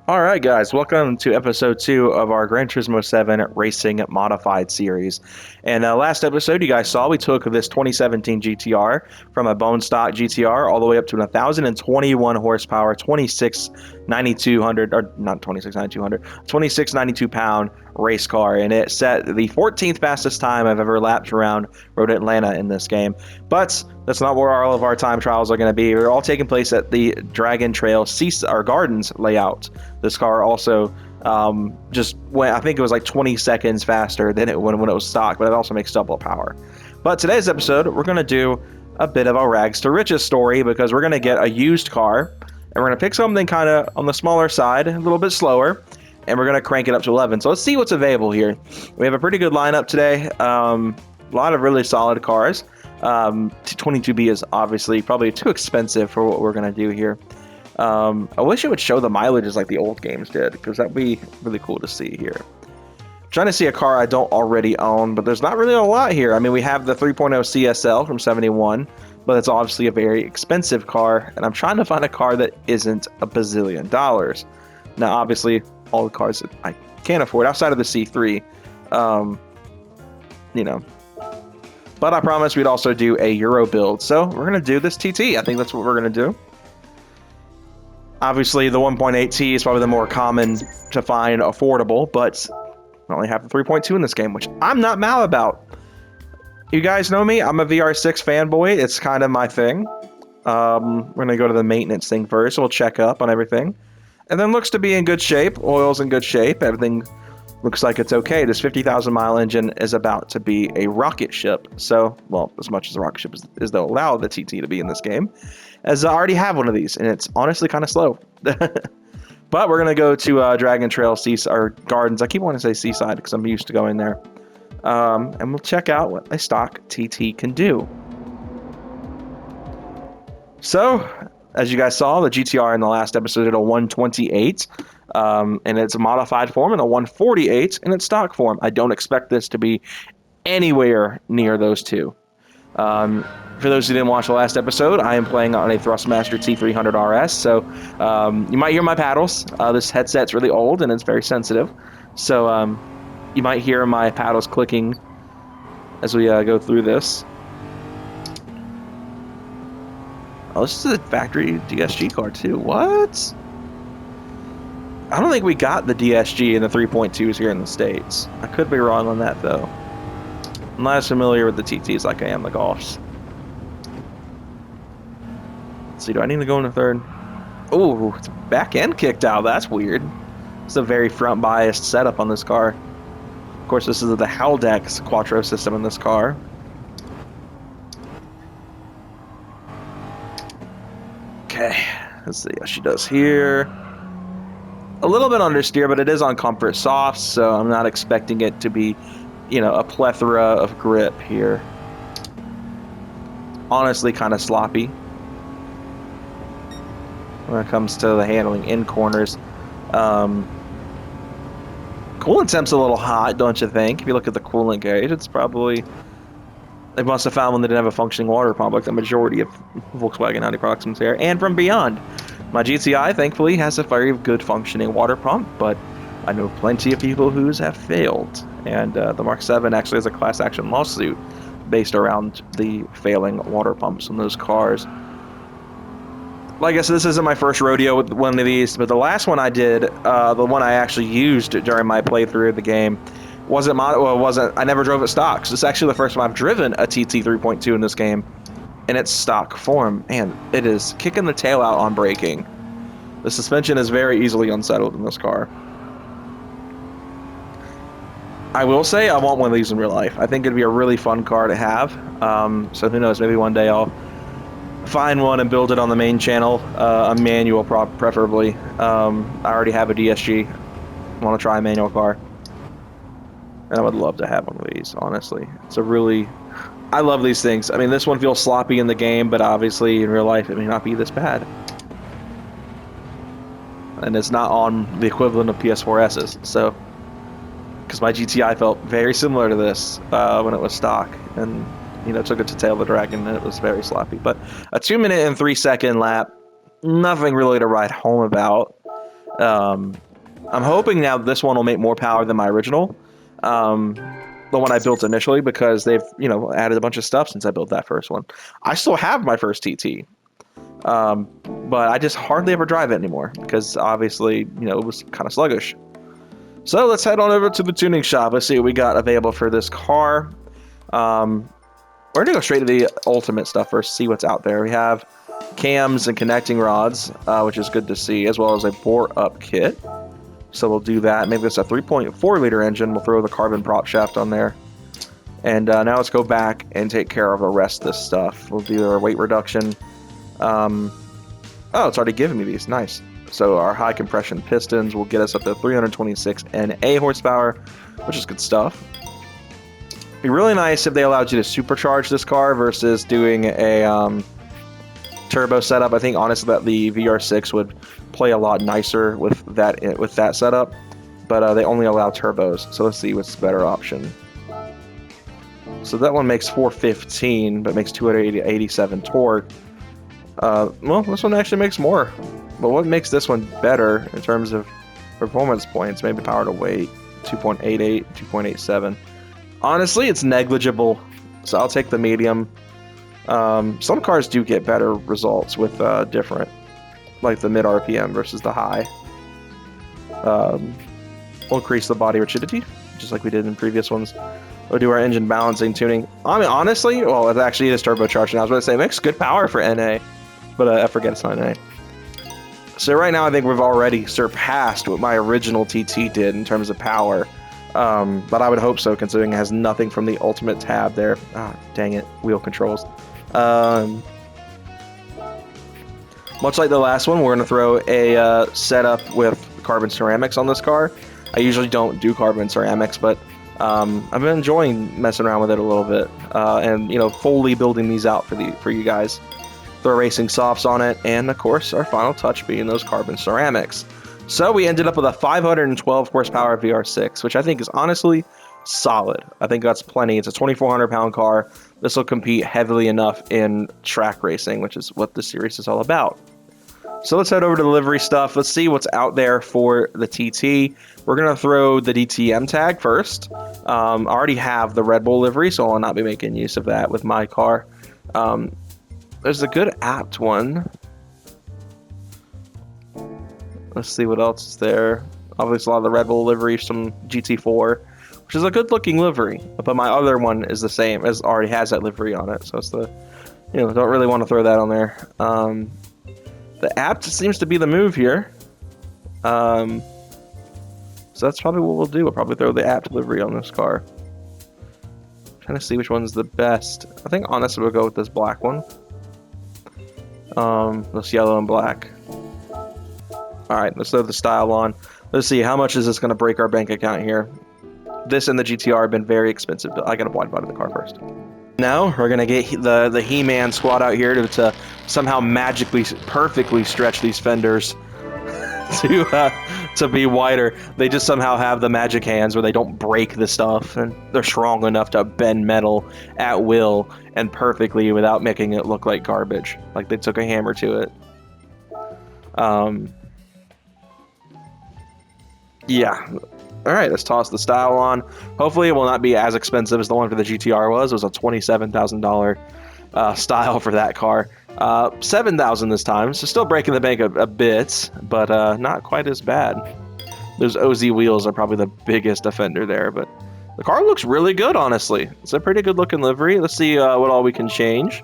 All right, guys, welcome to episode 2 of our Gran Turismo 7 Racing Modified series. And last episode, you guys saw we took this 2017 GTR from a bone stock GTR all the way up to an 1,021 horsepower, 26,9200, or not 26,9200, 26,92 pound race car. And it set the 14th fastest time I've ever lapped around Road Atlanta in this game. But that's not where all of our time trials are going to be. They're all taking place at the Dragon Trail Gardens layout. This car also just went, I think it was like 20 seconds faster than it when it was stock, but it also makes double power. But today's episode, we're going to do a bit of a rags to riches story because we're going to get a used car and we're going to pick something kind of on the smaller side, a little bit slower, and we're going to crank it up to 11. So let's see what's available here. We have a pretty good lineup today. A lot of really solid cars. 22B is obviously probably too expensive for what we're going to do here. I wish it would show the mileages like the old games did, because that'd be really cool to see here. I'm trying to see a car I don't already own, but there's not really a lot here. I mean, we have the 3.0 CSL from 71, but it's obviously a very expensive car, and I'm trying to find a car that isn't a bazillion dollars. Now, obviously, all the cars that I can't afford outside of the C3, you know. But I promised we'd also do a Euro build, so we're going to do this TT. I think that's what we're going to do. Obviously, the 1.8T is probably the more common to find affordable, but I only have the 3.2 in this game, which I'm not mad about. You guys know me. I'm a VR6 fanboy. It's kind of my thing. We're going to go to the maintenance thing first. We'll check up on everything. And then looks to be in good shape. Oil's in good shape. Everything looks like it's okay. This 50,000 mile engine is about to be a rocket ship. So, well, as much as a rocket ship is they'll allow the TT to be in this game. As I already have one of these, and it's honestly kind of slow. But we're going to go to Dragon Trail or Gardens. I keep wanting to say Seaside because I'm used to going there. And we'll check out what a stock TT can do. So, as you guys saw, the GTR in the last episode did a 128 in its modified form and a 148 in its stock form. I don't expect this to be anywhere near those two. For those who didn't watch the last episode, I am playing on a Thrustmaster T300 RS, so you might hear my paddles. This headset's really old and it's very sensitive, so you might hear my paddles clicking as we go through this. Oh, this is a factory DSG car too. What? I don't think we got the DSG and the 3.2s here in the States. I could be wrong on that though. I'm not as familiar with the TTs like I am the Golfs. Let's see, do I need to go in the third? Oh, it's back end kicked out. That's weird. It's a very front biased setup on this car. Of course, this is the Haldex Quattro system in this car. Okay, let's see how she does here. A little bit understeer, but it is on comfort soft, so I'm not expecting it to be, you know, a plethora of grip here. Honestly, kind of sloppy when it comes to the handling in corners. Coolant temp's a little hot, don't you think? If you look at the coolant gauge, it's probably... They must have found one that didn't have a functioning water pump like the majority of Volkswagen Audi products from here and from beyond. My GTI, thankfully, has a very good functioning water pump, but I know plenty of people whose have failed. And the Mark 7 actually has a class action lawsuit based around the failing water pumps in those cars. Like I said, this isn't my first rodeo with one of these, but the last one I did, the one I actually used during my playthrough of the game, I never drove it stock. So it's actually the first time I've driven a TT 3.2 in this game in its stock form, and it is kicking the tail out on braking. The suspension is very easily unsettled in this car. I will say I want one of these in real life. I think it'd be a really fun car to have. So who knows, maybe one day I'll find one and build it on the main channel, a manual preferably. I already have a DSG. I want to try a manual car. And I would love to have one of these, honestly. It's a really... I love these things. I mean, this one feels sloppy in the game, but obviously in real life it may not be this bad. And it's not on the equivalent of PS4S's, so... Because my GTI felt very similar to this when it was stock. And, you know, took it to tail the dragon and it was very sloppy. But a 2 minute and 3 second lap, nothing really to write home about. Um, I'm hoping now this one will make more power than my original, the one I built initially, because they've, added a bunch of stuff since I built that first one. I still have my first TT, but I just hardly ever drive it anymore because obviously, it was kind of sluggish. So let's head on over to the tuning shop. Let's see what we got available for this car. We're gonna go straight to the ultimate stuff first, see what's out there. We have cams and connecting rods, which is good to see, as well as a bore-up kit. So we'll do that. Maybe it's a 3.4 liter engine. We'll throw the carbon prop shaft on there. And now let's go back and take care of the rest of this stuff. We'll do our weight reduction. Oh, it's already giving me these. Nice. So our high compression pistons will get us up to 326 NA horsepower, which is good stuff. It'd be really nice if they allowed you to supercharge this car versus doing a turbo setup. I think honestly that the VR6 would play a lot nicer with that setup, but they only allow turbos. So let's see what's the better option. So that one makes 415, but makes 287 torque. Well, this one actually makes more. But what makes this one better in terms of performance points? Maybe power to weight, 2.88, 2.87. Honestly, it's negligible, so I'll take the medium. Some cars do get better results with different, like the mid RPM versus the high. We'll increase the body rigidity, just like we did in previous ones. We'll do our engine balancing tuning. I mean, honestly, well, it actually is turbocharged. I was going to say, it makes good power for NA, but I forget it's not NA. So right now, I think we've already surpassed what my original TT did in terms of power. But I would hope so, considering it has nothing from the ultimate tab there. Ah, dang it, wheel controls. Much like the last one, we're going to throw a setup with carbon ceramics on this car. I usually don't do carbon ceramics, but I've been enjoying messing around with it a little bit, and fully building these out for you guys. Throw racing softs on it, and of course our final touch being those carbon ceramics. So we ended up with a 512 horsepower VR6, which I think is honestly solid. I think that's plenty. It's a 2,400 pound car. This will compete heavily enough in track racing, which is what the series is all about. So let's head over to the livery stuff. Let's see what's out there for the TT. We're going to throw the DTM tag first. I already have the Red Bull livery, so I'll not be making use of that with my car. There's a good apt one. Let's see what else is there. Obviously, a lot of the Red Bull livery, some GT4, which is a good looking livery. But my other one is the same, as already has that livery on it. So it's the, don't really want to throw that on there. The apt seems to be the move here. So that's probably what we'll do. We'll probably throw the apt livery on this car. Trying to see which one's the best. I think honestly we'll go with this black one. This yellow and black. Alright, let's throw the style on. Let's see, how much is this going to break our bank account here? This and the GTR have been very expensive, but I got to wide body the car first. Now, we're going to get the He-Man squad out here to somehow magically, perfectly stretch these fenders to be wider. They just somehow have the magic hands where they don't break the stuff, and they're strong enough to bend metal at will and perfectly without making it look like garbage. Like they took a hammer to it. Yeah. Alright, let's toss the style on. Hopefully it will not be as expensive as the one for the GTR was. It was a $27,000 style for that car. $7,000 this time, so still breaking the bank a bit, but not quite as bad. Those OZ wheels are probably the biggest offender there, but the car looks really good, honestly. It's a pretty good looking livery. Let's see what all we can change.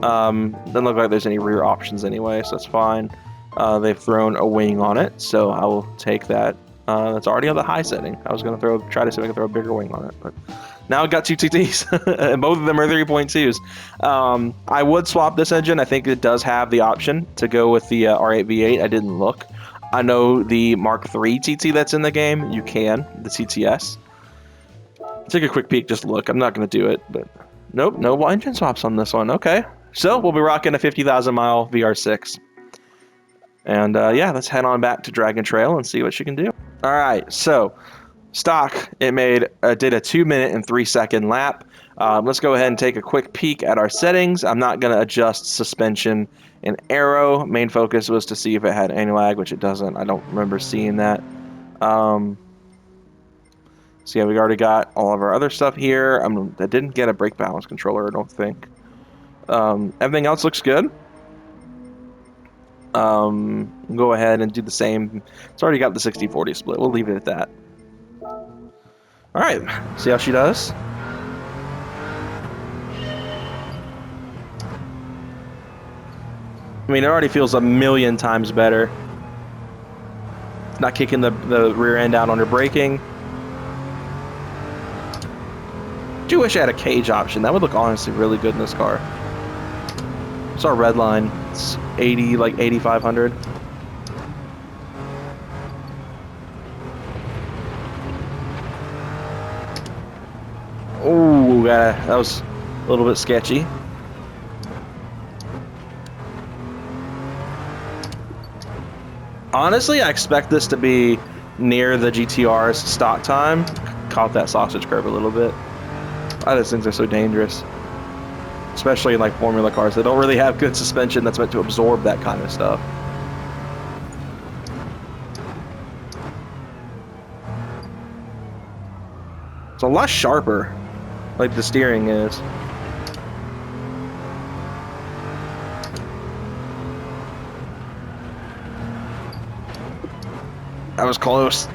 Doesn't look like there's any rear options anyway, so that's fine. They've thrown a wing on it, so I will take that. That's already on the high setting. I was going to try to see if I can throw a bigger wing on it, but now I've got two TTs, and both of them are 3.2s. I would swap this engine. I think it does have the option to go with the R8 V8. I didn't look. I know the Mark III TT that's in the game, you can, the TTS. Take a quick peek, just look. I'm not going to do it, but nope, no engine swaps on this one. Okay, so we'll be rocking a 50,000 mile VR6. And yeah, let's head on back to Dragon Trail and see what she can do. All right, so stock, it did a 2 minute and 3 second lap. Let's go ahead and take a quick peek at our settings. I'm not going to adjust suspension and aero. Main focus was to see if it had anti-lag, which it doesn't. I don't remember seeing that. So yeah, we already got all of our other stuff here. I didn't get a brake balance controller, I don't think. Everything else looks good. Go ahead and do the same. It's already got the 60-40 split. We'll leave it at that. All right, see how she does. I mean, it already feels a million times better. It's not kicking the rear end out on her braking. I do wish I had a cage option. That would look honestly really good in this car. It's our red line. It's 80, like 8,500. Oh, that was a little bit sketchy. Honestly, I expect this to be near the GTR's stock time. Caught that sausage curve a little bit. Those things are so dangerous. Especially in like formula cars. They don't really have good suspension that's meant to absorb that kind of stuff. It's a lot sharper, like the steering is. That was close.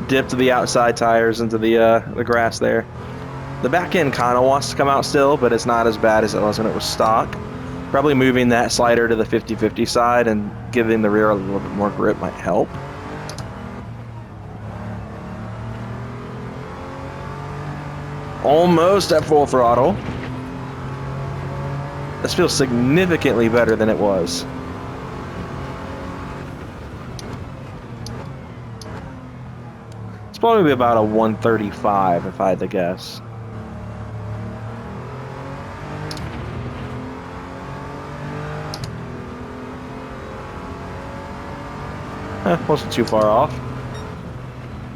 Dipped the outside tires into the grass there. The back end kind of wants to come out still, but it's not as bad as it was when it was stock. Probably moving that slider to the 50-50 side and giving the rear a little bit more grip might help. Almost at full throttle. This feels significantly better than it was. It's probably about a 135 if I had to guess. Wasn't too far off.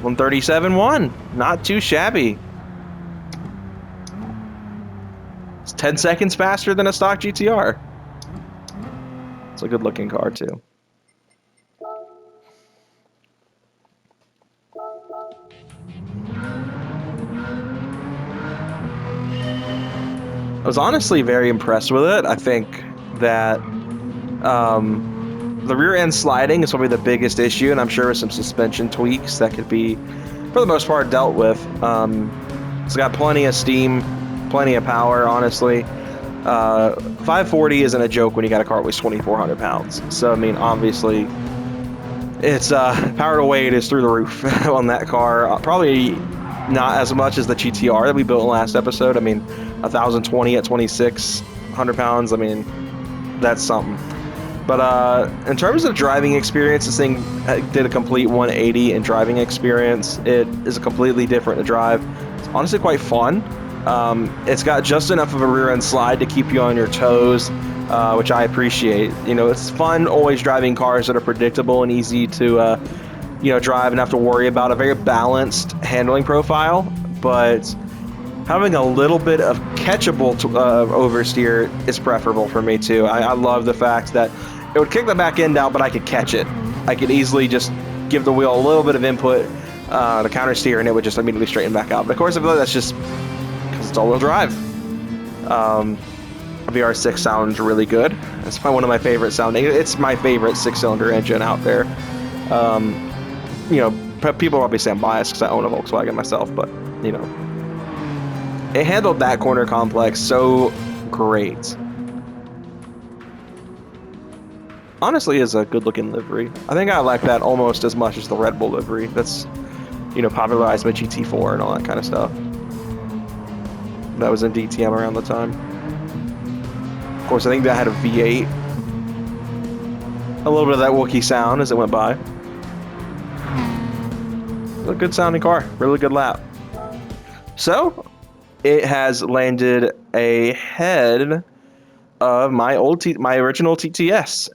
137.1. Not too shabby. It's 10 seconds faster than a stock GTR. It's a good looking car too. I was honestly very impressed with it. I think that the rear end sliding is probably the biggest issue, and I'm sure with some suspension tweaks that could be, for the most part, dealt with. It's got plenty of steam, plenty of power, honestly. 540 isn't a joke when you got a car that weighs 2,400 pounds. So, I mean, obviously, it's power to weight is through the roof on that car. Probably not as much as the GTR that we built in the last episode. I mean, 1,020 at 2,600 pounds. I mean, that's something. But in terms of driving experience, this thing did a complete 180 in driving experience. It is completely different to drive. It's honestly quite fun. It's got just enough of a rear end slide to keep you on your toes, which I appreciate. You know, it's fun always driving cars that are predictable and easy to, you know, drive and have to worry about. A very balanced handling profile, but having a little bit of catchable oversteer is preferable for me too. I love the fact that it would kick the back end out, but I could catch it. I could easily just give the wheel a little bit of input to counter steer, and it would just immediately straighten back out. But of course, I feel like that's just because it's all-wheel drive. VR6 sounds really good. It's probably one of my favorite sounding. It's my favorite six-cylinder engine out there. You know, people probably say I'm biased because I own a Volkswagen myself, but you know, it handled that corner complex so great. Honestly, is a good-looking livery. I think I like that almost as much as the Red Bull livery. That's, you know, popularized by GT4 and all that kind of stuff. That was in DTM around the time. Of course, I think that had a V8. A little bit of that Wookiee sound as it went by. A good sounding car. Really good lap. So, it has landed ahead of my original TTS.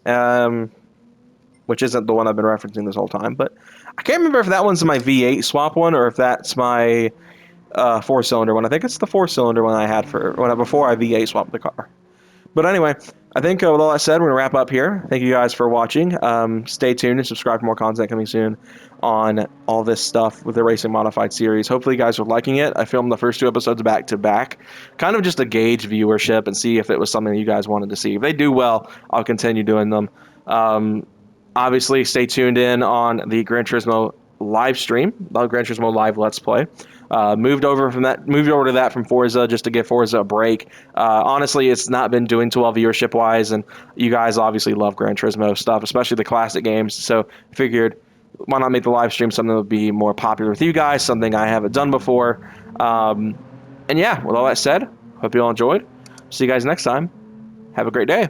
which isn't the one I've been referencing this whole time. But I can't remember if that one's my V8 swap one or if that's my four-cylinder one. I think it's the four-cylinder one I had before I V8 swapped the car. But anyway, I think with all that said, we're going to wrap up here. Thank you guys for watching. Stay tuned and subscribe for more content coming soon on all this stuff with the Racing Modified series. Hopefully you guys are liking it. I filmed the first 2 episodes back to back, kind of just to gauge viewership and see if it was something you guys wanted to see. If they do well, I'll continue doing them. Obviously, stay tuned in on the Gran Turismo live stream, the Gran Turismo Live Let's Play. Moved over to that from Forza just to give Forza a break. Honestly, it's not been doing too well viewership wise, and you guys obviously love Gran Turismo stuff, especially the classic games. So I figured, why not make the live stream something that would be more popular with you guys, something I haven't done before. And yeah, with all that said, hope you all enjoyed. See you guys next time. Have a great day.